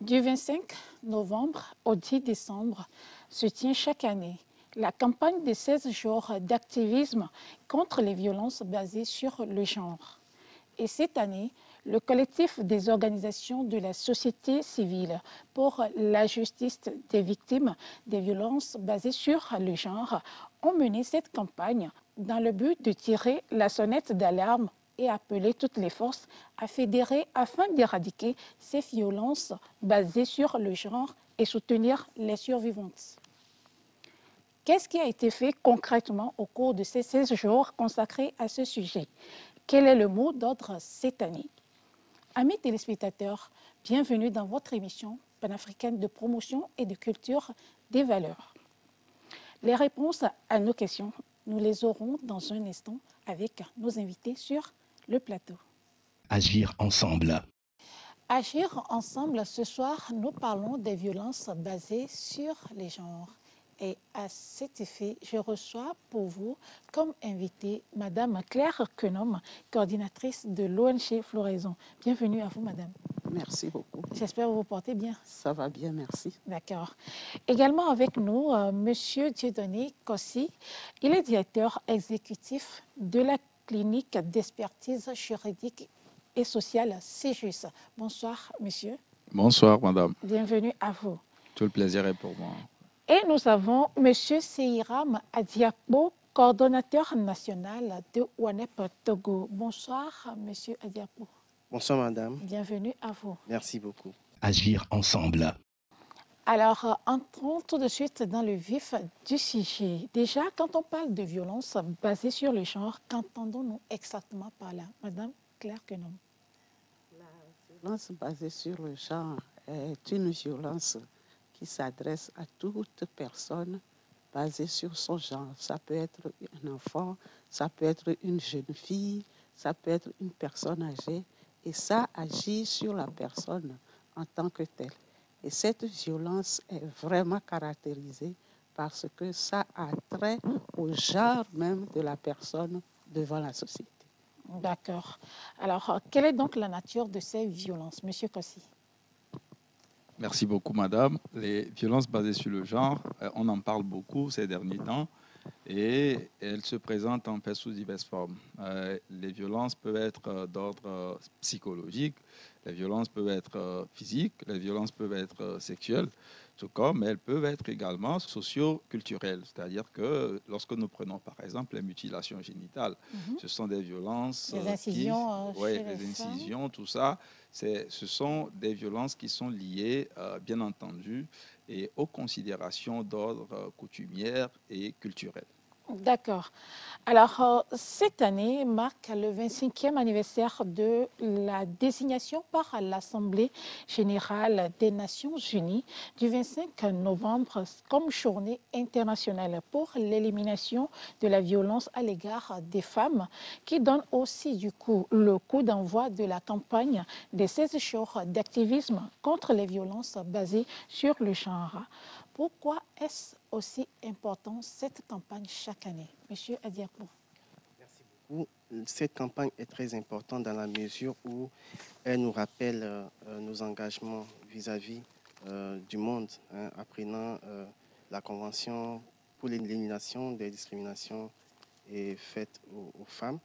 Du 25 novembre au 10 décembre se tient chaque année la campagne de 16 jours d'activisme contre les violences basées sur le genre. Et cette année, le collectif des organisations de la société civile pour la justice des victimes des violences basées sur le genre ont mené cette campagne dans le but de tirer la sonnette d'alarme et appeler toutes les forces à fédérer afin d'éradiquer ces violences basées sur le genre et soutenir les survivantes. Qu'est-ce qui a été fait concrètement au cours de ces 16 jours consacrés à ce sujet? Quel est le mot d'ordre cette année? Amis téléspectateurs, bienvenue dans votre émission panafricaine de promotion et de culture des valeurs. Les réponses à nos questions, nous les aurons dans un instant avec nos invités sur le plateau. Agir ensemble. Agir ensemble, ce soir, nous parlons des violences basées sur les genres. Et à cet effet, je reçois pour vous comme invitée Madame Claire Quenom, coordinatrice de l'ONG Floraison. Bienvenue à vous, Madame. Merci beaucoup. J'espère que vous vous portez bien. Ça va bien, merci. D'accord. Également avec nous, Monsieur Dieudonné Kossi. Il est directeur exécutif de la clinique d'expertise juridique et sociale CEJUS. Bonsoir, monsieur. Bonsoir, madame. Bienvenue à vous. Tout le plaisir est pour moi. Et nous avons monsieur Seiram Adiakbo, coordonnateur national de WANEP Togo. Bonsoir, monsieur Adiakbo. Bonsoir, madame. Bienvenue à vous. Merci beaucoup. Agir ensemble. Alors, entrons tout de suite dans le vif du sujet. Déjà, quand on parle de violence basée sur le genre, qu'entendons-nous exactement par là? Madame Claire Quenom. La violence basée sur le genre est une violence qui s'adresse à toute personne basée sur son genre. Ça peut être un enfant, ça peut être une jeune fille, ça peut être une personne âgée, et ça agit sur la personne en tant que telle. Et cette violence est vraiment caractérisée parce que ça a trait au genre même de la personne devant la société. D'accord. Alors, quelle est donc la nature de ces violences, monsieur Kossi? Merci beaucoup, madame. Les violences basées sur le genre, on en parle beaucoup ces derniers temps et elles se présentent en fait sous diverses formes. Les violences peuvent être d'ordre psychologique, les violences peuvent être physiques, les violences peuvent être sexuelles, tout comme elles peuvent être également socio-culturelles. C'est-à-dire que lorsque nous prenons par exemple les mutilations génitales, ce sont des violences Les incisions chez les les femmes. incisions, tout ça. Ce sont des violences qui sont liées, bien entendu, et aux considérations d'ordre coutumière et culturel. D'accord. Alors, cette année marque le 25e anniversaire de la désignation par l'Assemblée générale des Nations unies du 25 novembre comme journée internationale pour l'élimination de la violence à l'égard des femmes, qui donne aussi du coup le coup d'envoi de la campagne des 16 jours d'activisme contre les violences basées sur le genre. Pourquoi est-ce aussi important cette campagne chaque année? Monsieur Adiakbo. Merci beaucoup. Cette campagne est très importante dans la mesure où elle nous rappelle nos engagements vis-à-vis du monde, apprenant la Convention pour l'élimination des discriminations faites aux femmes.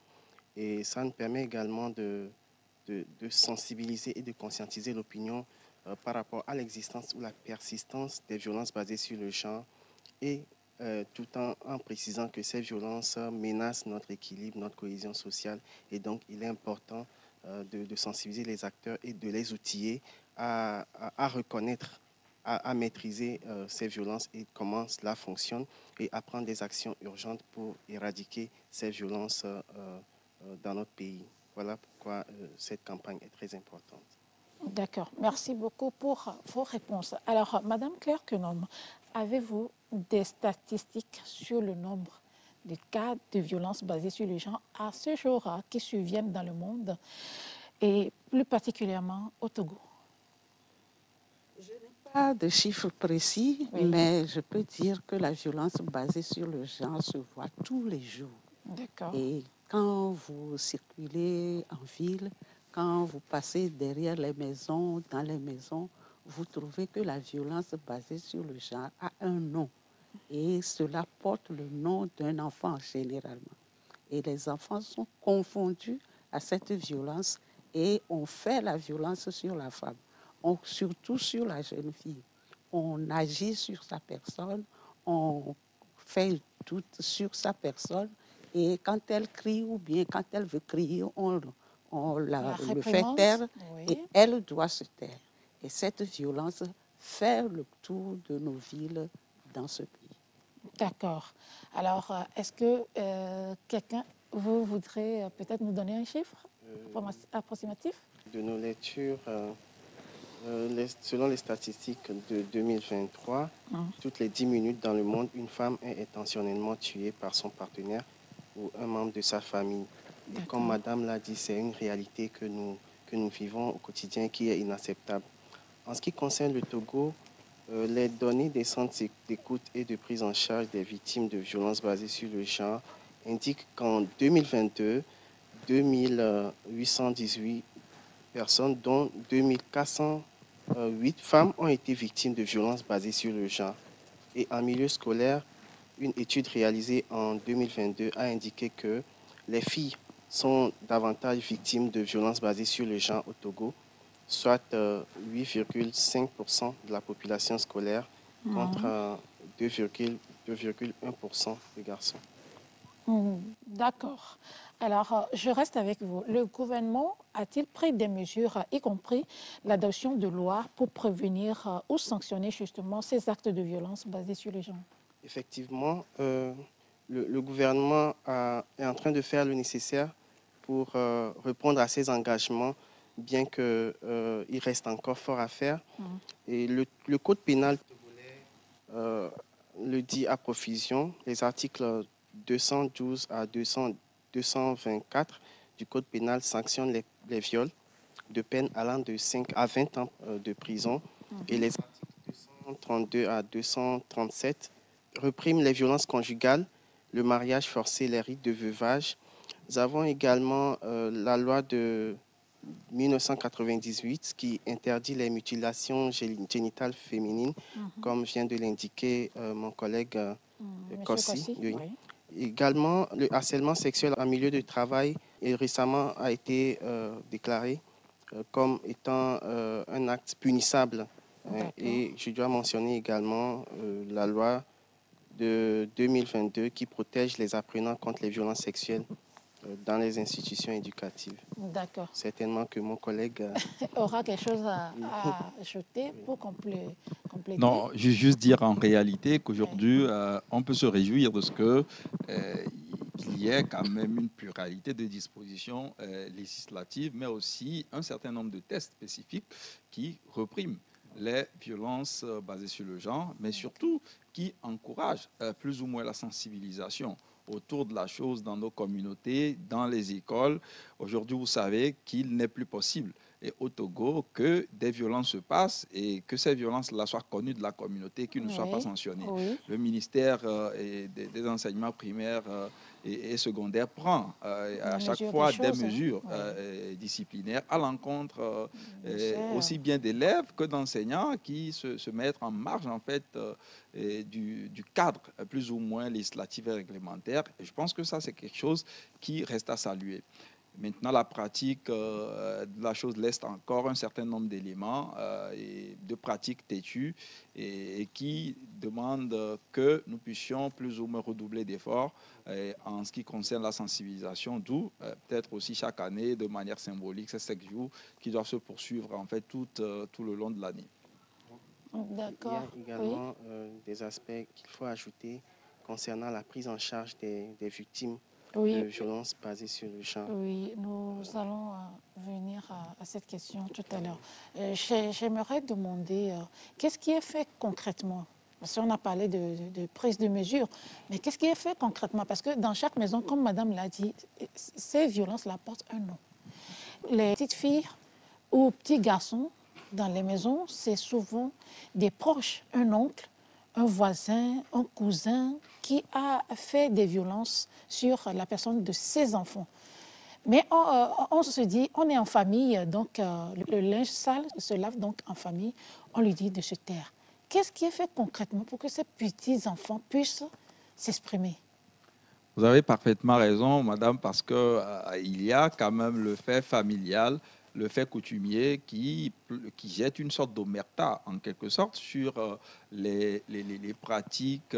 Et ça nous permet également de sensibiliser et de conscientiser l'opinion par rapport à l'existence ou la persistance des violences basées sur le genre et tout en précisant que ces violences menacent notre équilibre, notre cohésion sociale. Et donc, il est important de sensibiliser les acteurs et de les outiller à reconnaître, à maîtriser ces violences et comment cela fonctionne et à prendre des actions urgentes pour éradiquer ces violences dans notre pays. Voilà pourquoi cette campagne est très importante. D'accord. Merci beaucoup pour vos réponses. Alors, Madame Claire Quenom, avez-vous des statistiques sur le nombre de cas de violence basées sur le genre à ce jour qui surviennent dans le monde et plus particulièrement au Togo? Je n'ai pas de chiffres précis, Oui. mais je peux dire que la violence basée sur le genre se voit tous les jours. D'accord. Et quand vous circulez en ville, quand vous passez derrière les maisons, dans les maisons, vous trouvez que la violence basée sur le genre a un nom. Et cela porte le nom d'un enfant généralement. Et les enfants sont confondus à cette violence et on fait la violence sur la femme, surtout sur la jeune fille. On agit sur sa personne, on fait tout sur sa personne et quand elle crie ou bien quand elle veut crier, on le fait taire et elle doit se taire. Et cette violence fait le tour de nos villes dans ce pays. D'accord. Alors, est-ce que quelqu'un, vous voudrez peut-être nous donner un chiffre approximatif? De nos lectures, selon les statistiques de 2023, toutes les 10 minutes dans le monde, une femme est intentionnellement tuée par son partenaire ou un membre de sa famille. Et comme Madame l'a dit, c'est une réalité que nous vivons au quotidien qui est inacceptable. En ce qui concerne le Togo, les données des centres d'écoute et de prise en charge des victimes de violences basées sur le genre indiquent qu'en 2022, 2818 personnes, dont 2408 femmes, ont été victimes de violences basées sur le genre. Et en milieu scolaire, une étude réalisée en 2022 a indiqué que les filles sont davantage victimes de violences basées sur le genre au Togo, soit 8,5% de la population scolaire contre 2,1% des garçons. D'accord. Alors, je reste avec vous. Le gouvernement a-t-il pris des mesures, y compris l'adoption de lois pour prévenir ou sanctionner justement ces actes de violence basés sur les gens? Effectivement, le gouvernement est en train de faire le nécessaire pour répondre à ses engagements, bien qu'il reste encore fort à faire. Et le code pénal le dit à profusion. Les articles 212 à 224 du code pénal sanctionnent les viols de peine allant de 5 à 20 ans de prison. Et les articles 232 à 237 repriment les violences conjugales, le mariage forcé, les rites de veuvage. Nous avons également la loi de 1998 qui interdit les mutilations génitales féminines, comme vient de l'indiquer mon collègue Kossi. Oui. Également, le harcèlement sexuel en milieu de travail récemment a été déclaré comme étant un acte punissable. Et je dois mentionner également la loi de 2022 qui protège les apprenants contre les violences sexuelles dans les institutions éducatives. D'accord. Certainement que mon collègue aura quelque chose à ajouter pour compléter. Non, je veux juste dire en réalité qu'aujourd'hui, on peut se réjouir de ce que qu'il y ait quand même une pluralité de dispositions législatives, mais aussi un certain nombre de tests spécifiques qui repriment les violences basées sur le genre, mais surtout qui encouragent plus ou moins la sensibilisation autour de la chose dans nos communautés, dans les écoles. Aujourd'hui, vous savez qu'il n'est plus possible et au Togo que des violences se passent et que ces violences-là soient connues de la communauté, qu'ils ne soient pas sanctionnées. Le ministère des enseignements primaires et secondaires prend à chaque fois des mesures disciplinaires à l'encontre aussi bien d'élèves que d'enseignants qui se mettent en marge en fait du cadre plus ou moins législatif et réglementaire. Et je pense que ça, c'est quelque chose qui reste à saluer. Maintenant, la pratique de la chose laisse encore un certain nombre d'éléments et de pratiques têtues et qui demandent que nous puissions plus ou moins redoubler d'efforts en ce qui concerne la sensibilisation, d'où peut-être aussi chaque année, de manière symbolique, ces 5 jours qui doivent se poursuivre en fait tout le long de l'année. D'accord. Il y a également des aspects qu'il faut ajouter concernant la prise en charge des victimes de violences basées sur le genre. Oui, nous allons venir à cette question tout à l'heure. J'aimerais demander qu'est-ce qui est fait concrètement? Parce qu'on a parlé de prise de mesures, mais qu'est-ce qui est fait concrètement? Parce que dans chaque maison, comme Madame l'a dit, ces violences-là portent un nom. Les petites filles ou petits garçons dans les maisons, c'est souvent des proches, un oncle, un voisin, un cousin qui a fait des violences sur la personne de ses enfants. Mais on se dit, on est en famille, donc le linge sale se lave donc en famille. On lui dit de se taire. Qu'est-ce qui est fait concrètement pour que ces petits-enfants puissent s'exprimer? Vous avez parfaitement raison, madame, parce que il y a quand même le fait familial, le fait coutumier qui jette une sorte d'omerta, en quelque sorte, sur les pratiques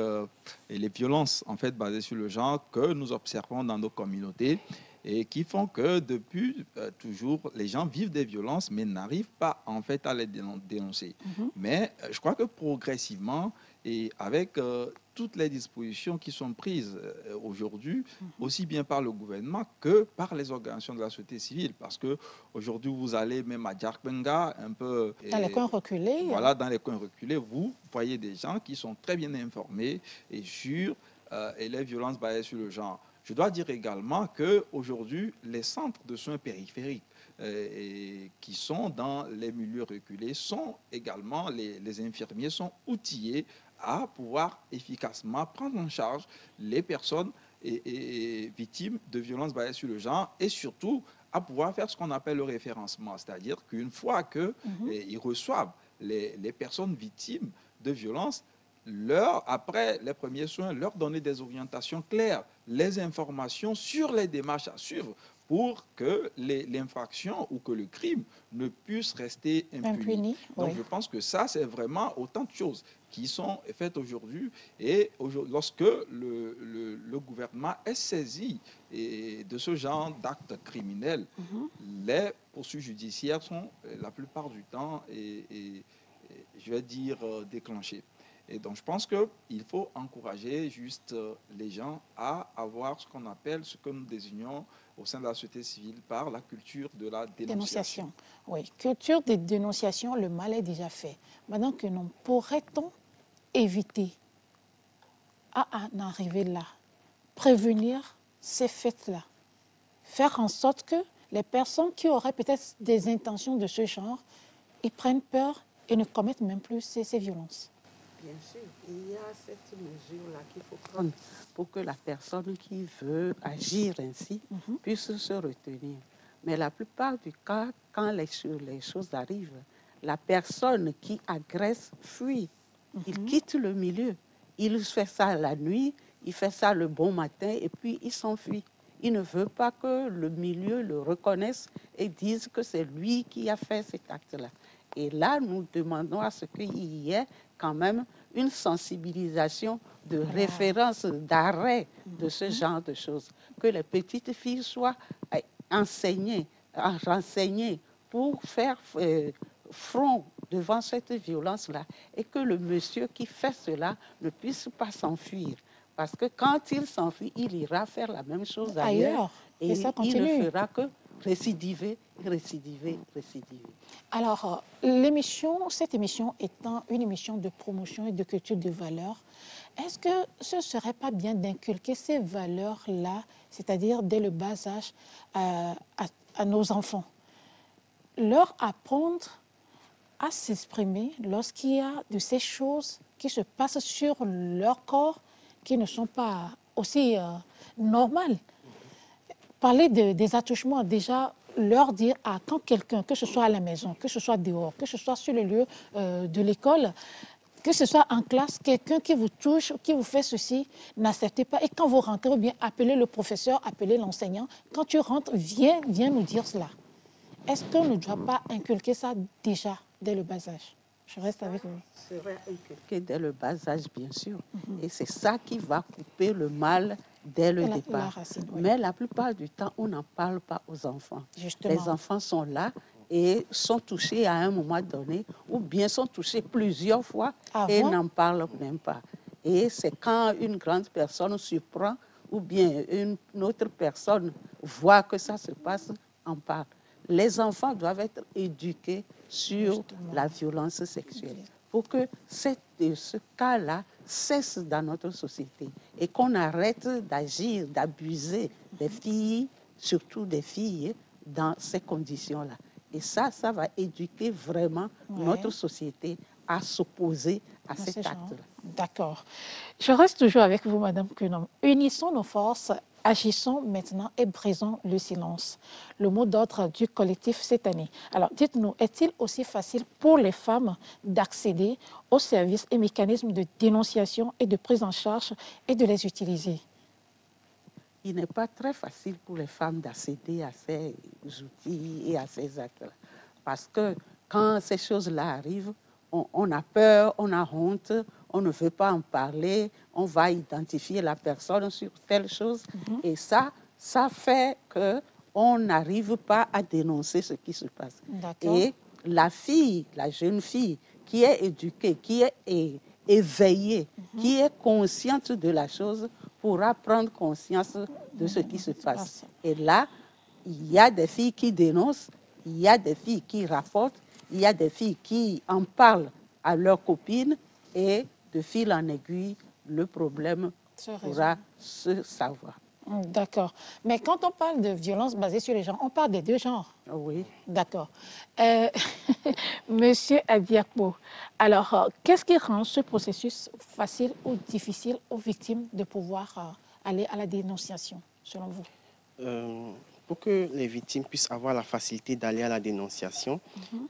et les violences, en fait, basées sur le genre que nous observons dans nos communautés et qui font que depuis toujours, les gens vivent des violences, mais n'arrivent pas, en fait, à les dénoncer. Mais je crois que progressivement, et avec toutes les dispositions qui sont prises aujourd'hui, aussi bien par le gouvernement que par les organisations de la société civile. Parce qu'aujourd'hui, vous allez même à Djarkbenga, un peu... Dans les coins reculés. Voilà, dans les coins reculés, vous voyez des gens qui sont très bien informés et sur les violences basées sur le genre. Je dois dire également qu'aujourd'hui, les centres de soins périphériques qui sont dans les milieux reculés sont également, les infirmiers sont outillés à pouvoir efficacement prendre en charge les personnes victimes de violences basées sur le genre et surtout à pouvoir faire ce qu'on appelle le référencement, c'est-à-dire qu'une fois qu'ils reçoivent les personnes victimes de violences, après les premiers soins, leur donner des orientations claires, les informations sur les démarches à suivre pour que l'infraction ou que le crime ne puisse rester impuni. Donc, oui. je pense que ça, c'est vraiment autant de choses qui sont faites aujourd'hui. Et lorsque le gouvernement est saisi de ce genre d'actes criminels, les poursuites judiciaires sont la plupart du temps, je vais dire, déclenchées. Et donc, je pense qu'il faut encourager juste les gens à avoir ce qu'on appelle, ce que nous désignons au sein de la société civile par la culture de la dénonciation. Oui, culture de dénonciation, le mal est déjà fait. Maintenant que non, pourrait-on éviter à en arriver là, prévenir ces faits-là, faire en sorte que les personnes qui auraient peut-être des intentions de ce genre, ils prennent peur et ne commettent même plus ces violences? Bien sûr, il y a cette mesure-là qu'il faut prendre pour que la personne qui veut agir ainsi puisse se retenir. Mais la plupart du cas, quand les choses arrivent, la personne qui agresse fuit. Il quitte le milieu. Il fait ça la nuit, il fait ça le bon matin et puis il s'enfuit. Il ne veut pas que le milieu le reconnaisse et dise que c'est lui qui a fait cet acte-là. Et là, nous demandons à ce qu'il y ait quand même une sensibilisation de référence, d'arrêt de ce genre de choses. Que les petites filles soient enseignées, renseignées pour faire front devant cette violence-là et que le monsieur qui fait cela ne puisse pas s'enfuir. Parce que quand il s'enfuit, il ira faire la même chose ailleurs et ça il ne fera que récidiver, récidiver, récidiver. Alors, cette émission étant une émission de promotion et de culture de valeurs, est-ce que ce ne serait pas bien d'inculquer ces valeurs-là, c'est-à-dire dès le bas âge, à nos enfants? Leur apprendre à s'exprimer lorsqu'il y a de ces choses qui se passent sur leur corps qui ne sont pas aussi normales. Parler des attouchements, déjà leur dire quand quelqu'un, que ce soit à la maison, que ce soit dehors, que ce soit sur le lieu de l'école, que ce soit en classe, quelqu'un qui vous touche, qui vous fait ceci, n'acceptez pas. Et quand vous rentrez, ou bien appelez le professeur, appelez l'enseignant. Quand tu rentres, viens nous dire cela. Est-ce qu'on ne doit pas inculquer ça déjà dès le bas âge? Je reste avec vous. Ça serait inculqué dès le bas âge, bien sûr. Et c'est ça qui va couper le mal dès le départ. Racine, oui. Mais la plupart du temps, on n'en parle pas aux enfants. Justement. Les enfants sont là et sont touchés à un moment donné, ou bien sont touchés plusieurs fois et n'en parlent même pas. Et c'est quand une grande personne surprend, ou bien une autre personne voit que ça se passe, en parle. Les enfants doivent être éduqués sur la violence sexuelle pour que ce cas-là cesse dans notre société et qu'on arrête d'agir, d'abuser des filles, surtout des filles, dans ces conditions-là. Et ça va éduquer vraiment notre société à s'opposer à cet acte-là. D'accord. Je reste toujours avec vous, Madame Kunom. Unissons nos forces Agissons maintenant et brisons le silence. Le mot d'ordre du collectif cette année. Alors, dites-nous, est-il aussi facile pour les femmes d'accéder aux services et mécanismes de dénonciation et de prise en charge et de les utiliser? Il n'est pas très facile pour les femmes d'accéder à ces outils et à ces actes-là. Parce que quand ces choses-là arrivent, on a peur, on a honte, on ne veut pas en parler, on va identifier la personne sur telle chose. Et ça fait qu'on n'arrive pas à dénoncer ce qui se passe. Et la fille, la jeune fille qui est éduquée, qui est éveillée, qui est consciente de la chose, pourra prendre conscience de ce qui se passe. Et là, il y a des filles qui dénoncent, il y a des filles qui rapportent, il y a des filles qui en parlent à leurs copines et de fil en aiguille, le problème pourra se savoir. D'accord. Mais quand on parle de violence basée sur les genres, on parle des deux genres. Oui. D'accord. Monsieur Abiakpo, alors, qu'est-ce qui rend ce processus facile ou difficile aux victimes de pouvoir aller à la dénonciation, selon vous? Pour que les victimes puissent avoir la facilité d'aller à la dénonciation,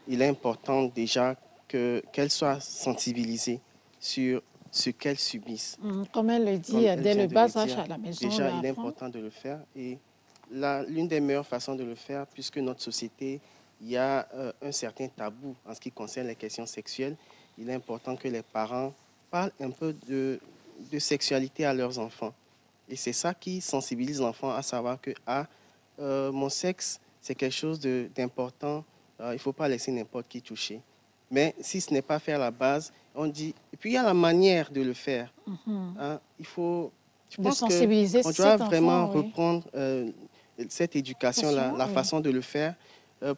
il est important déjà qu'elles soient sensibilisées sur ce qu'elles subissent. Comme elle le dit dès le bas âge à la maison. Déjà, il est important de le faire. Et l'une des meilleures façons de le faire, puisque notre société, il y a un certain tabou en ce qui concerne les questions sexuelles, il est important que les parents parlent un peu de sexualité à leurs enfants. Et c'est ça qui sensibilise l'enfant à savoir que mon sexe, c'est quelque chose d'important. Il ne faut pas laisser n'importe qui toucher. Mais si ce n'est pas fait à la base, on dit... Et puis, il y a la manière de le faire. Il faut... Je pense qu'on doit vraiment reprendre cette éducation-là, la façon de le faire,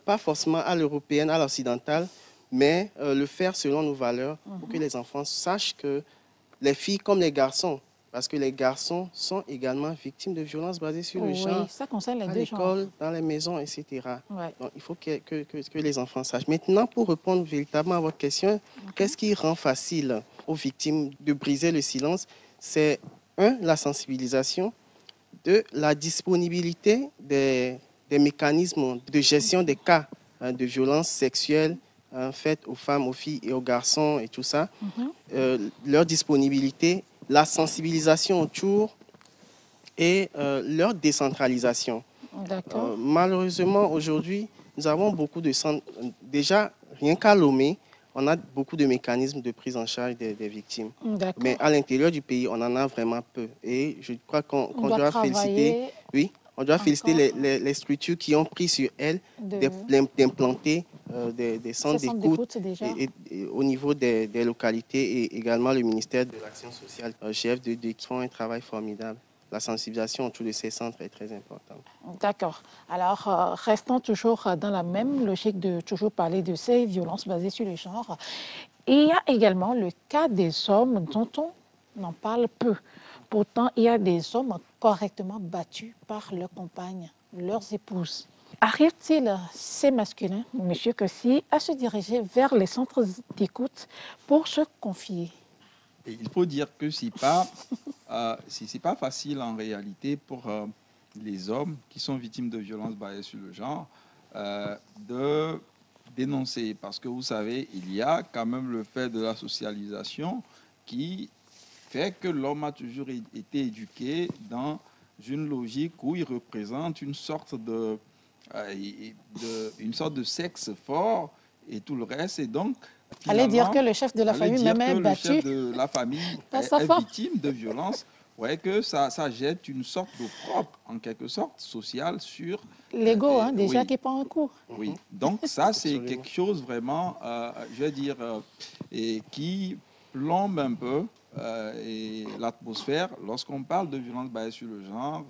pas forcément à l'européenne, à l'occidentale, mais le faire selon nos valeurs pour que les enfants sachent que les filles comme les garçons, parce que les garçons sont également victimes de violences basées sur le genre, ça concerne les à deux genres. l'école, dans les maisons, etc. Donc, il faut que les enfants sachent. Maintenant, pour répondre véritablement à votre question, qu'est-ce qui rend facile aux victimes de briser le silence? C'est, la sensibilisation, la disponibilité des mécanismes de gestion des cas de violences sexuelles faites aux femmes, aux filles et aux garçons et tout ça, leur disponibilité, la sensibilisation autour et leur décentralisation. Malheureusement, aujourd'hui, nous avons beaucoup de centres. Déjà, rien qu'à Lomé, on a beaucoup de mécanismes de prise en charge des victimes. Mais à l'intérieur du pays, on en a vraiment peu. Et je crois qu'on doit féliciter, féliciter les structures qui ont pris sur elles d'implanter des centres d'écoute au niveau des localités et également le ministère de l'Action sociale, GF2, qui font un travail formidable. La sensibilisation autour de ces centres est très importante. D'accord. Alors, restons toujours dans la même logique de toujours parler de ces violences basées sur le genre. Il y a également le cas des hommes dont on en parle peu. Pourtant, il y a des hommes correctement battus par leurs compagnes, leurs épouses. Arrive-t-il, ces masculins, monsieur Kossi, à se diriger vers les centres d'écoute pour se confier? Et il faut dire que ce n'est pas facile en réalité pour les hommes qui sont victimes de violences basées sur le genre de dénoncer. Parce que vous savez, il y a quand même le fait de la socialisation qui fait que l'homme a toujours été éduqué dans une logique où il représente une sorte de sexe fort et tout le reste. Et donc, allez dire que le chef de la famille même est battu. Le chef de la famille est victime de violence. Ouais, que ça jette une sorte d'opprobre, en quelque sorte, sociale sur... L'ego, déjà, qui prend un coup. Oui, donc ça, c'est quelque chose vraiment, je vais dire, et qui plombe un peu l'atmosphère lorsqu'on parle de violence basée sur le genre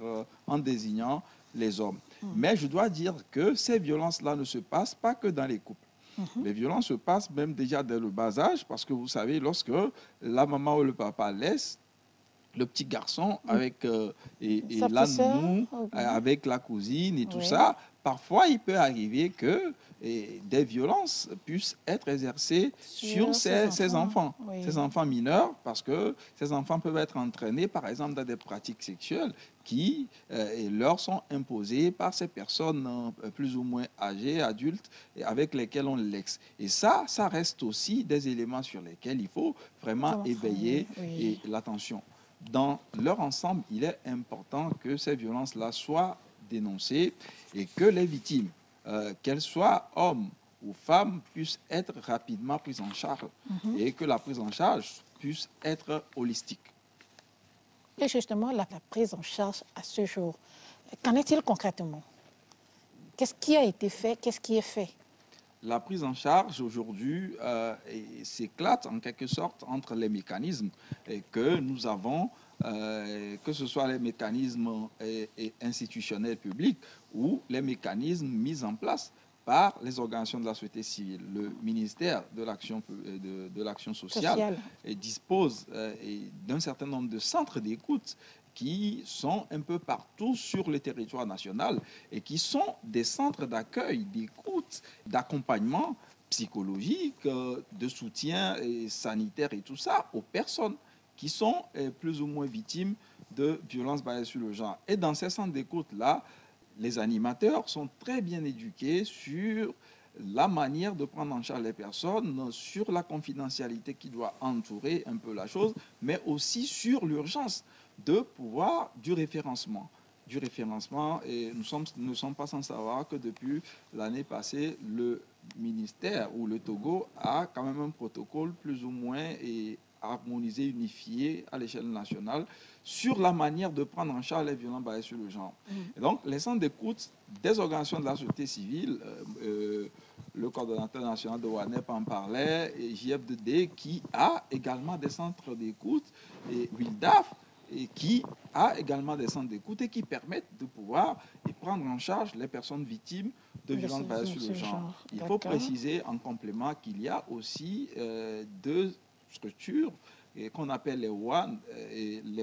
en désignant les hommes. Mais je dois dire que ces violences-là ne se passent pas que dans les couples. Les violences se passent même déjà dès le bas âge, parce que vous savez, lorsque la maman ou le papa laisse le petit garçon avec la nounou, avec la cousine et tout ça, parfois, il peut arriver que des violences puissent être exercées sur ces enfants, oui. ces enfants mineurs, parce que ces enfants peuvent être entraînés, par exemple, dans des pratiques sexuelles qui leur sont imposées par ces personnes plus ou moins âgées, adultes, et avec lesquelles on l'ex. Et ça reste aussi des éléments sur lesquels il faut vraiment éveiller l'attention. Dans leur ensemble, il est important que ces violences-là soient dénoncées et que les victimes, qu'elles soient hommes ou femmes, puissent être rapidement prises en charge et que la prise en charge puisse être holistique. Et justement, la prise en charge à ce jour, qu'en est-il concrètement? Qu'est-ce qui a été fait? Qu'est-ce qui est fait? La prise en charge aujourd'hui s'éclate en quelque sorte entre les mécanismes que nous avons, que ce soit les mécanismes institutionnels publics ou les mécanismes mis en place par les organisations de la société civile. Le ministère de l'Action sociale dispose d'un certain nombre de centres d'écoute qui sont un peu partout sur le territoire national et qui sont des centres d'accueil, d'écoute, d'accompagnement psychologique, de soutien sanitaire et tout ça aux personnes qui sont plus ou moins victimes de violences basées sur le genre. Et dans ces centres d'écoute-là, les animateurs sont très bien éduqués sur la manière de prendre en charge les personnes, sur la confidentialité qui doit entourer un peu la chose, mais aussi sur l'urgence de pouvoir du référencement. Et nous ne sommes pas sans savoir que depuis l'année passée, le ministère ou le Togo a quand même un protocole plus ou moins harmonisé, unifié à l'échelle nationale sur la manière de prendre en charge les violences basées sur le genre. Et donc, les centres d'écoute des organisations de la société civile, le coordonnateur national de WANEP en parlait, et JF2D qui a également des centres d'écoute, et WILDAF, et qui a également des centres d'écoute et qui permettent de pouvoir prendre en charge les personnes victimes de violences basées sur le genre. Il faut préciser en complément qu'il y a aussi deux structures qu'on appelle les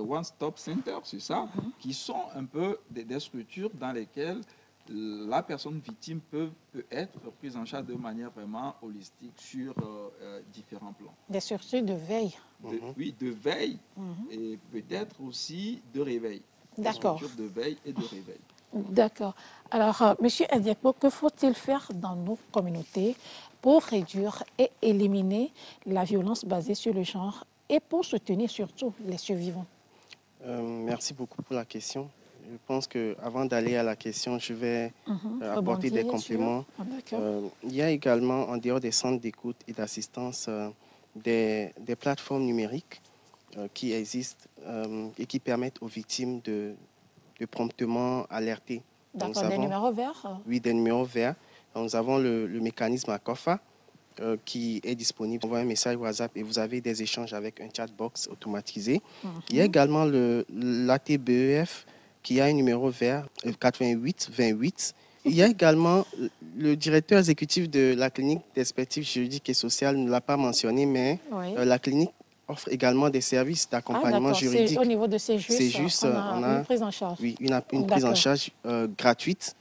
One Stop Centers, c'est ça, qui sont un peu des structures dans lesquelles la personne victime peut être prise en charge de manière vraiment holistique sur différents plans. Des structures de veille. Oui, de veille et peut-être aussi de réveil. D'accord. Des structures de veille et de réveil. D'accord. Alors, Monsieur Adiakpo, que faut-il faire dans nos communautés pour réduire et éliminer la violence basée sur le genre et pour soutenir surtout les survivants? Merci beaucoup pour la question. Je pense qu'avant d'aller à la question, je vais apporter des compléments. Il y a également, en dehors des centres d'écoute et d'assistance, des plateformes numériques qui existent et qui permettent aux victimes de promptement alerter. D'accord, des numéros verts? Oui, des numéros verts. Donc, nous avons le mécanisme ACOFA qui est disponible. Vous envoyez un message WhatsApp et vous avez des échanges avec un chatbox automatisé. Il y a également l'ATBEF qui a un numéro vert, 88 28. Il y a également le directeur exécutif de la clinique d'expertise juridique et sociale, ne l'a pas mentionné, mais la clinique offre également des services d'accompagnement juridique. Au niveau de ces justes, on a une prise en charge. Oui, une prise en charge gratuite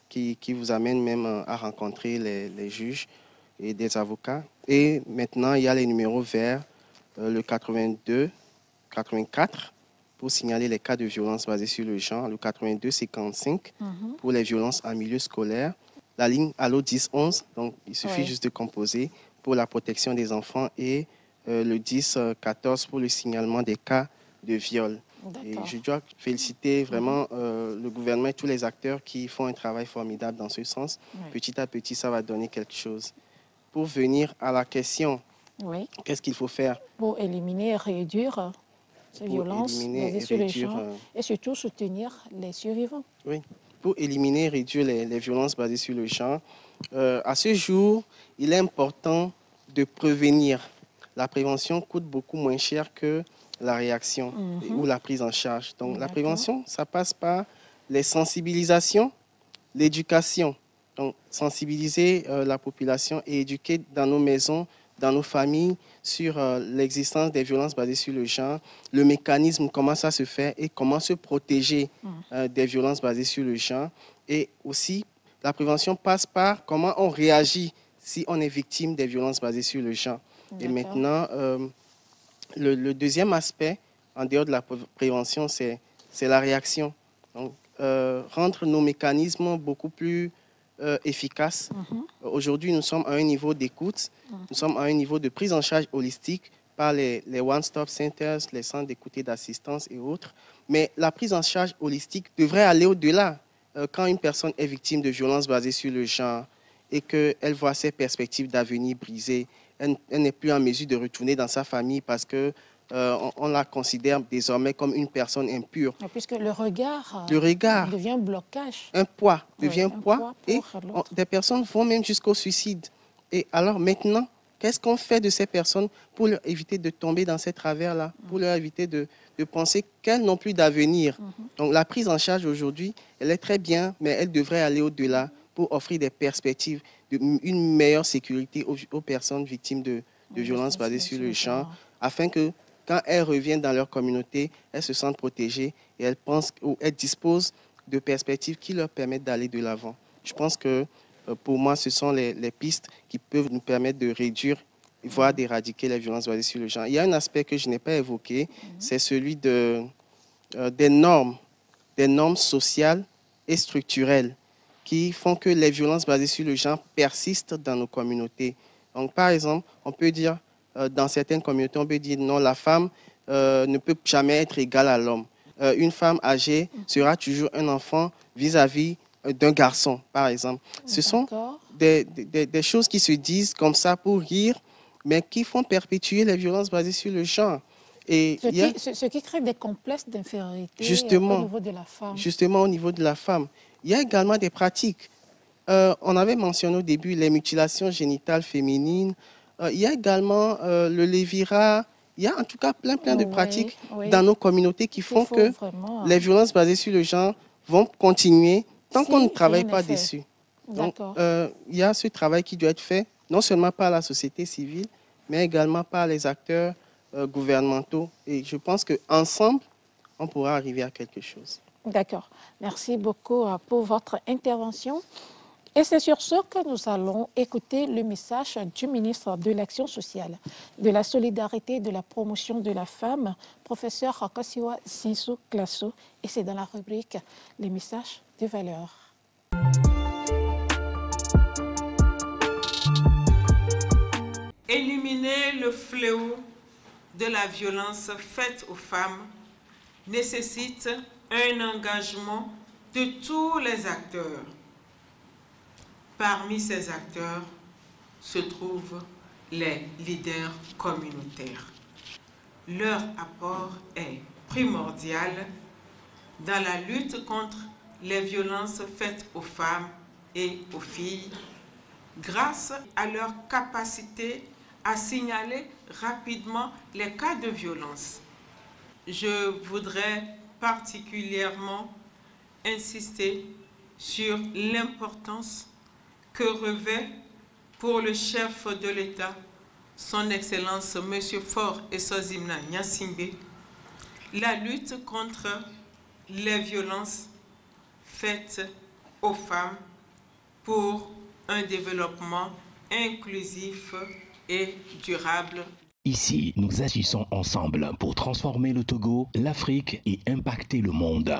qui vous amène même à rencontrer les juges et des avocats. Et maintenant, il y a les numéros verts, le 82, 84 pour signaler les cas de violence basés sur le genre, le 82 55 pour les violences en milieu scolaire, la ligne Allo 10 11, donc il suffit juste de composer pour la protection des enfants et le 10 14 pour le signalement des cas de viol. Et je dois féliciter vraiment le gouvernement et tous les acteurs qui font un travail formidable dans ce sens. Petit à petit, ça va donner quelque chose. Pour venir à la question, qu'est-ce qu'il faut faire pour éliminer et réduire ces violences basées sur le genre et surtout soutenir les survivants? Oui, pour éliminer et réduire les violences basées sur le genre, à ce jour, il est important de prévenir. La prévention coûte beaucoup moins cher que la réaction ou la prise en charge. Donc, la prévention, ça passe par les sensibilisations, l'éducation. Donc, sensibiliser la population et éduquer dans nos maisons, dans nos familles, sur l'existence des violences basées sur le genre, le mécanisme, comment ça se fait et comment se protéger des violences basées sur le genre. Et aussi, la prévention passe par comment on réagit si on est victime des violences basées sur le genre. Et maintenant, le deuxième aspect, en dehors de la prévention, c'est la réaction. Donc, rendre nos mécanismes beaucoup plus efficaces. Aujourd'hui, nous sommes à un niveau d'écoute, nous sommes à un niveau de prise en charge holistique par les one-stop centers, les centres d'écoute et d'assistance et autres. Mais la prise en charge holistique devrait aller au-delà. Quand une personne est victime de violences basées sur le genre et qu'elle voit ses perspectives d'avenir brisées, elle n'est plus en mesure de retourner dans sa famille parce que on la considère désormais comme une personne impure. Puisque le regard devient un blocage. Un poids devient un poids et des personnes vont même jusqu'au suicide. Et alors maintenant, qu'est-ce qu'on fait de ces personnes pour leur éviter de tomber dans ces travers-là, pour leur éviter de penser qu'elles n'ont plus d'avenir? Donc la prise en charge aujourd'hui, elle est très bien, mais elle devrait aller au-delà pour offrir des perspectives, une meilleure sécurité aux personnes victimes de violences basées sur le genre, afin que quand elles reviennent dans leur communauté, elles se sentent protégées et elles pensent ou elles disposent de perspectives qui leur permettent d'aller de l'avant. Je pense que pour moi, ce sont les pistes qui peuvent nous permettre de réduire, voire d'éradiquer les violences basées sur le genre. Il y a un aspect que je n'ai pas évoqué, c'est celui des normes sociales et structurelles qui font que les violences basées sur le genre persistent dans nos communautés. Donc, par exemple, on peut dire, dans certaines communautés, on peut dire non, la femme ne peut jamais être égale à l'homme. Une femme âgée sera toujours un enfant vis-à-vis d'un garçon, par exemple. Ce sont des choses qui se disent comme ça pour rire, mais qui font perpétuer les violences basées sur le genre. Et ce qui crée des complexes d'infériorité au niveau de la femme. Justement, au niveau de la femme. Il y a également des pratiques. On avait mentionné au début les mutilations génitales féminines. Il y a également le lévira. Il y a en tout cas plein de pratiques dans nos communautés qui font que les violences basées sur le genre vont continuer tant qu'on ne travaille pas dessus. Donc, il y a ce travail qui doit être fait, non seulement par la société civile, mais également par les acteurs gouvernementaux. Et je pense qu'ensemble, on pourra arriver à quelque chose. D'accord. Merci beaucoup pour votre intervention. Et c'est sur ce que nous allons écouter le message du ministre de l'Action sociale, de la solidarité et de la promotion de la femme, professeur Kosiwa Zinsou Klasso. Et c'est dans la rubrique « Les messages de valeur ». Éliminer le fléau de la violence faite aux femmes nécessite un engagement de tous les acteurs. Parmi ces acteurs se trouvent les leaders communautaires. Leur apport est primordial dans la lutte contre les violences faites aux femmes et aux filles grâce à leur capacité à signaler rapidement les cas de violence. Je voudrais particulièrement insister sur l'importance que revêt pour le chef de l'État, son Excellence M. Faure Essozimna Gnassingbé, la lutte contre les violences faites aux femmes pour un développement inclusif et durable. Ici, nous agissons ensemble pour transformer le Togo, l'Afrique et impacter le monde.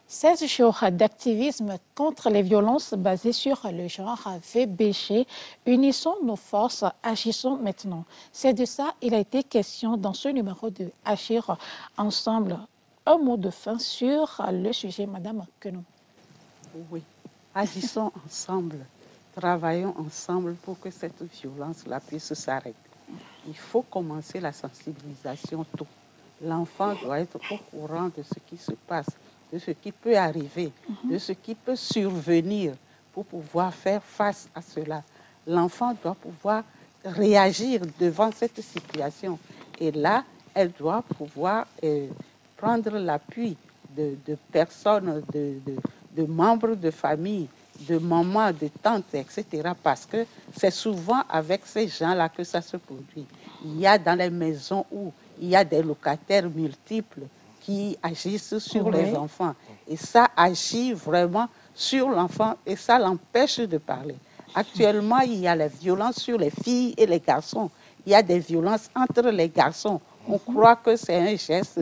16 jours d'activisme contre les violences basées sur le genre VBG. Unissons nos forces, agissons maintenant. C'est de ça il a été question dans ce numéro de Agir ensemble. Un mot de fin sur le sujet, Madame Quenon. Oui, agissons ensemble, travaillons ensemble pour que cette violence-là puisse s'arrêter. Il faut commencer la sensibilisation tôt. L'enfant doit être au courant de ce qui se passe, de ce qui peut arriver, de ce qui peut survenir pour pouvoir faire face à cela. L'enfant doit pouvoir réagir devant cette situation. Et là, elle doit pouvoir prendre l'appui de personnes, de membres de famille, de mamans, de tantes, etc. Parce que c'est souvent avec ces gens-là que ça se produit. Il y a dans les maisons où il y a des locataires multiples qui agissent sur les enfants. Et ça agit vraiment sur l'enfant et ça l'empêche de parler. Actuellement, il y a les violences sur les filles et les garçons. Il y a des violences entre les garçons. On croit que c'est un geste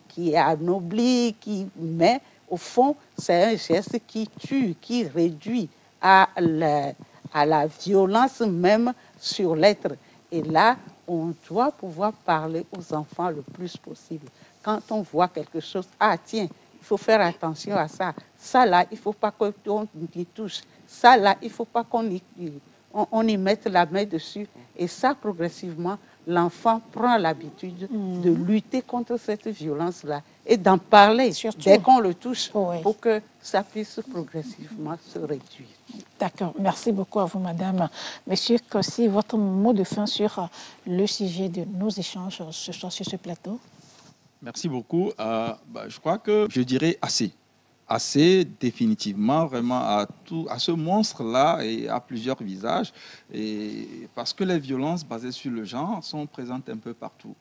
qui est anobli, mais au fond, c'est un geste qui tue, qui réduit à la violence même sur l'être. Et là, on doit pouvoir parler aux enfants le plus possible. Quand on voit quelque chose, ah tiens, il faut faire attention à ça. Ça là, il ne faut pas qu'on y touche. Ça là, il ne faut pas qu'on y mette la main dessus. Et ça, progressivement, l'enfant prend l'habitude de lutter contre cette violence-là et d'en parler dès qu'on le touche pour que ça puisse progressivement se réduire. D'accord, merci beaucoup à vous, madame. Monsieur Kossi, votre mot de fin sur le sujet de nos échanges ce soir sur ce plateau? Merci beaucoup. Je crois que je dirais assez. Assez définitivement, vraiment, à ce monstre-là et à plusieurs visages. Et parce que les violences basées sur le genre sont présentes un peu partout.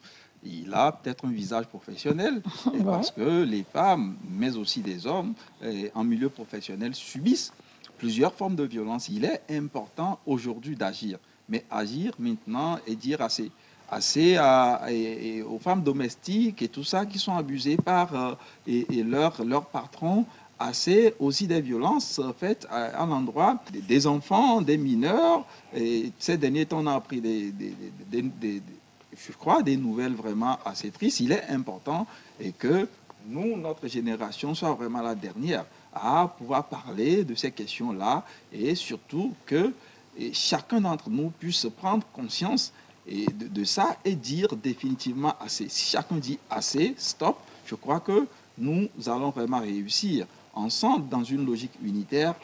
Il a peut-être un visage professionnel, parce que les femmes, mais aussi des hommes, en milieu professionnel, subissent plusieurs formes de violence. Il est important aujourd'hui d'agir, mais agir maintenant et dire assez. Assez aux femmes domestiques et tout ça qui sont abusées par leur patron, assez aussi des violences faites à l'endroit des enfants, des mineurs. Et ces derniers temps, on a appris je crois, des nouvelles vraiment assez tristes. Il est important et que nous, notre génération, soit vraiment la dernière à pouvoir parler de ces questions-là et surtout que chacun d'entre nous puisse prendre conscience de ça et dire définitivement assez. Si chacun dit assez, stop, je crois que nous allons vraiment réussir ensemble dans une logique unitaire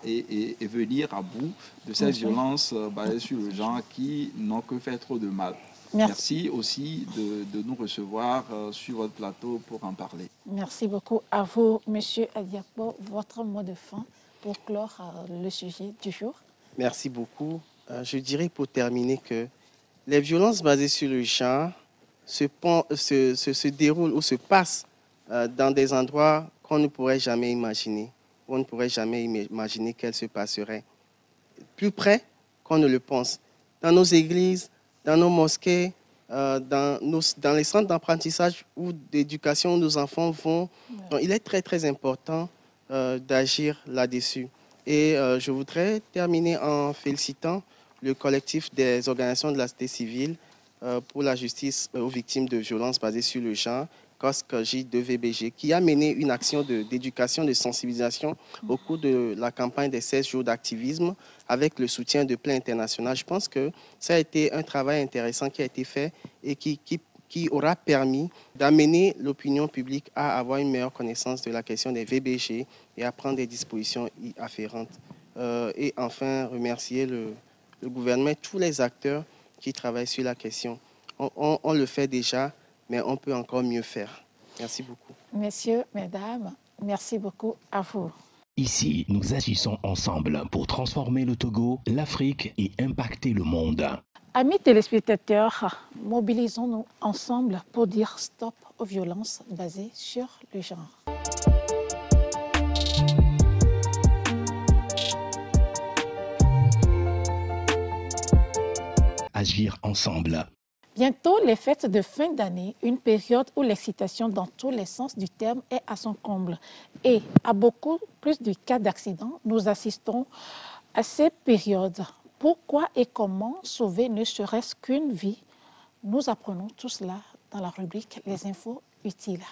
et venir à bout de ces violences basées sur le genre qui n'ont que fait trop de mal. Merci aussi de nous recevoir sur votre plateau pour en parler. Merci beaucoup à vous, Monsieur Adiakpo. Votre mot de fin pour clore le sujet du jour. Merci beaucoup. Je dirais pour terminer que les violences basées sur le genre se déroulent ou se passent dans des endroits qu'on ne pourrait jamais imaginer. On ne pourrait jamais imaginer qu'elles se passeraient plus près qu'on ne le pense. Dans nos églises, dans nos mosquées, dans les centres d'apprentissage ou d'éducation où nos enfants vont. Donc, il est très, très important d'agir là-dessus. Et je voudrais terminer en félicitant le collectif des organisations de la société civile pour la justice aux victimes de violences basées sur le genre, COSC-J2VBG, qui a mené une action d'éducation, de sensibilisation au cours de la campagne des 16 jours d'activisme avec le soutien de Plan International. Je pense que ça a été un travail intéressant qui a été fait et qui aura permis d'amener l'opinion publique à avoir une meilleure connaissance de la question des VBG et à prendre des dispositions y afférentes. Et enfin, remercier le gouvernement et tous les acteurs qui travaillent sur la question. On le fait déjà, mais on peut encore mieux faire. Merci beaucoup. Messieurs, mesdames, merci beaucoup à vous. Ici, nous agissons ensemble pour transformer le Togo, l'Afrique et impacter le monde. Amis téléspectateurs, mobilisons-nous ensemble pour dire stop aux violences basées sur le genre. Agir ensemble. Bientôt, les fêtes de fin d'année, une période où l'excitation dans tous les sens du terme est à son comble. Et à beaucoup plus de cas d'accident, nous assistons à ces périodes. Pourquoi et comment sauver ne serait-ce qu'une vie? Nous apprenons tout cela dans la rubrique Les infos utiles.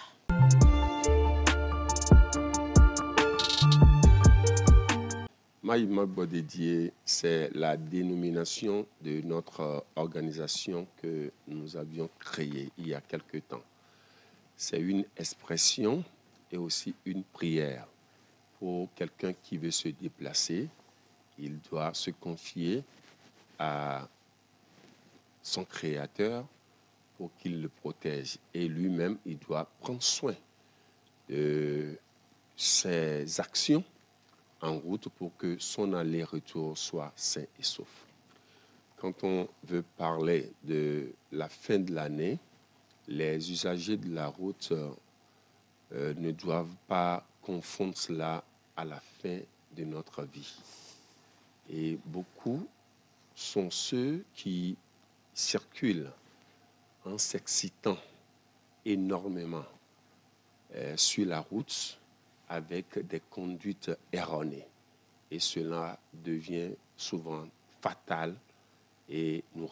Maïma Bodedier, c'est la dénomination de notre organisation que nous avions créée il y a quelque temps. C'est une expression et aussi une prière. Pour quelqu'un qui veut se déplacer, il doit se confier à son Créateur pour qu'il le protège. Et lui-même, il doit prendre soin de ses actions en route pour que son aller-retour soit sain et sauf. Quand on veut parler de la fin de l'année, les usagers de la route ne doivent pas confondent cela à la fin de notre vie. Et beaucoup sont ceux qui circulent en s'excitant énormément sur la route avec des conduites erronées. Et cela devient souvent fatal et nous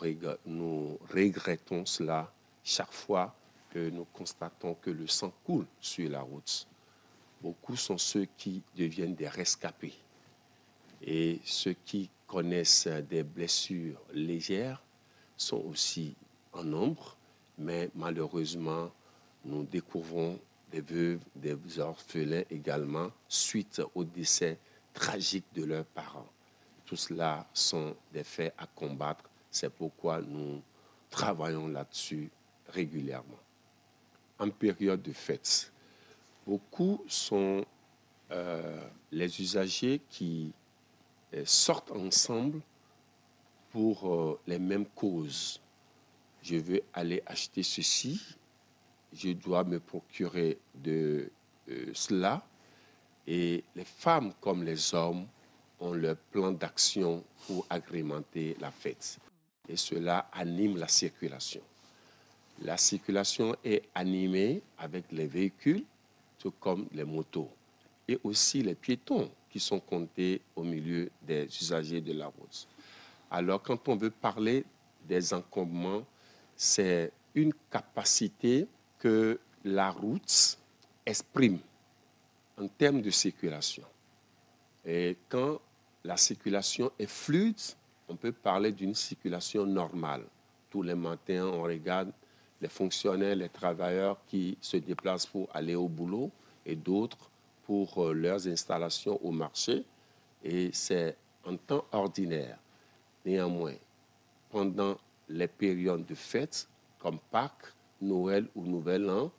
regrettons cela chaque fois que nous constatons que le sang coule sur la route. Beaucoup sont ceux qui deviennent des rescapés. Et ceux qui connaissent des blessures légères sont aussi en nombre, mais malheureusement, nous découvrons des veuves, des orphelins également, suite au décès tragique de leurs parents. Tout cela sont des faits à combattre. C'est pourquoi nous travaillons là-dessus régulièrement. En période de fête, beaucoup sont les usagers qui sortent ensemble pour les mêmes causes. Je veux aller acheter ceci, je dois me procurer de cela. Et les femmes comme les hommes ont leur plan d'action pour agrémenter la fête. Et cela anime la circulation. La circulation est animée avec les véhicules, tout comme les motos. Et aussi les piétons qui sont comptés au milieu des usagers de la route. Alors, quand on veut parler des encombrements, c'est une capacité que la route exprime en termes de circulation. Et quand la circulation est fluide, on peut parler d'une circulation normale. Tous les matins, on regarde les fonctionnaires, les travailleurs qui se déplacent pour aller au boulot et d'autres pour leurs installations au marché. Et c'est en temps ordinaire. Néanmoins, pendant les périodes de fêtes, comme Pâques, Noël ou Nouvel An,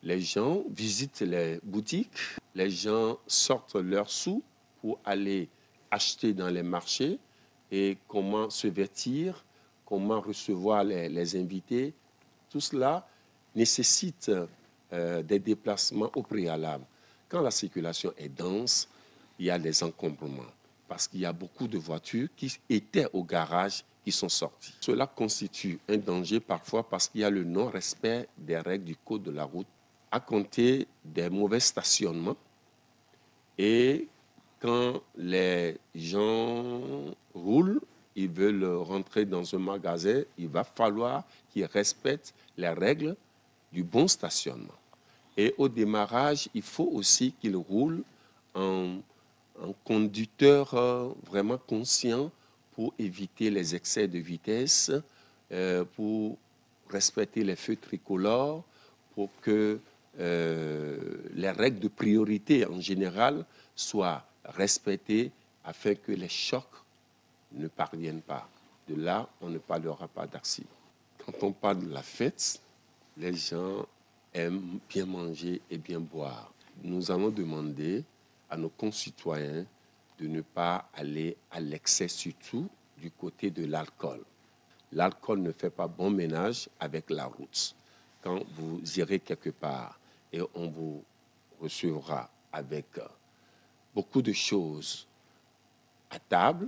les gens visitent les boutiques, les gens sortent leurs sous pour aller acheter dans les marchés et comment se vêtir, comment recevoir les invités. Tout cela nécessite des déplacements au préalable. Quand la circulation est dense, il y a des encombrements parce qu'il y a beaucoup de voitures qui étaient au garage qui sont sorties. Cela constitue un danger parfois parce qu'il y a le non-respect des règles du code de la route à compter des mauvais stationnements. Et quand les gens roulent, ils veulent rentrer dans un magasin, il va falloir qu'ils respectent les règles du bon stationnement. Et au démarrage, il faut aussi qu'ils roulent en conducteur vraiment conscient pour éviter les excès de vitesse, pour respecter les feux tricolores, pour que les règles de priorité en général soient respectées afin que les chocs ne parviennent pas. De là, on ne parlera pas d'accident. Quand on parle de la fête, les gens aiment bien manger et bien boire. Nous allons demander à nos concitoyens de ne pas aller à l'excès, surtout du côté de l'alcool. L'alcool ne fait pas bon ménage avec la route. Quand vous irez quelque part et on vous recevra avec beaucoup de choses à table,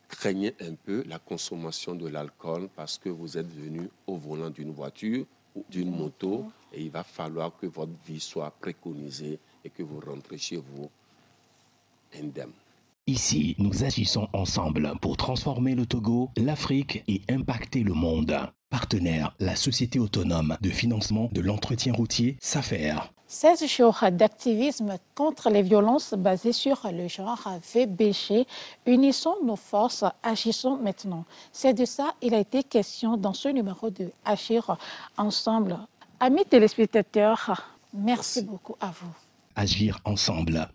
craignez un peu la consommation de l'alcool parce que vous êtes venu au volant d'une voiture ou d'une moto et il va falloir que votre vie soit préconisée et que vous rentrez chez vous indemne. Ici, nous agissons ensemble pour transformer le Togo, l'Afrique et impacter le monde. Partenaire, la Société autonome de financement de l'entretien routier, SAFER. 16 jours d'activisme contre les violences basées sur le genre VBG. Unissons nos forces, agissons maintenant. C'est de ça il a été question dans ce numéro de Agir ensemble. Amis téléspectateurs, merci beaucoup à vous. Agir ensemble.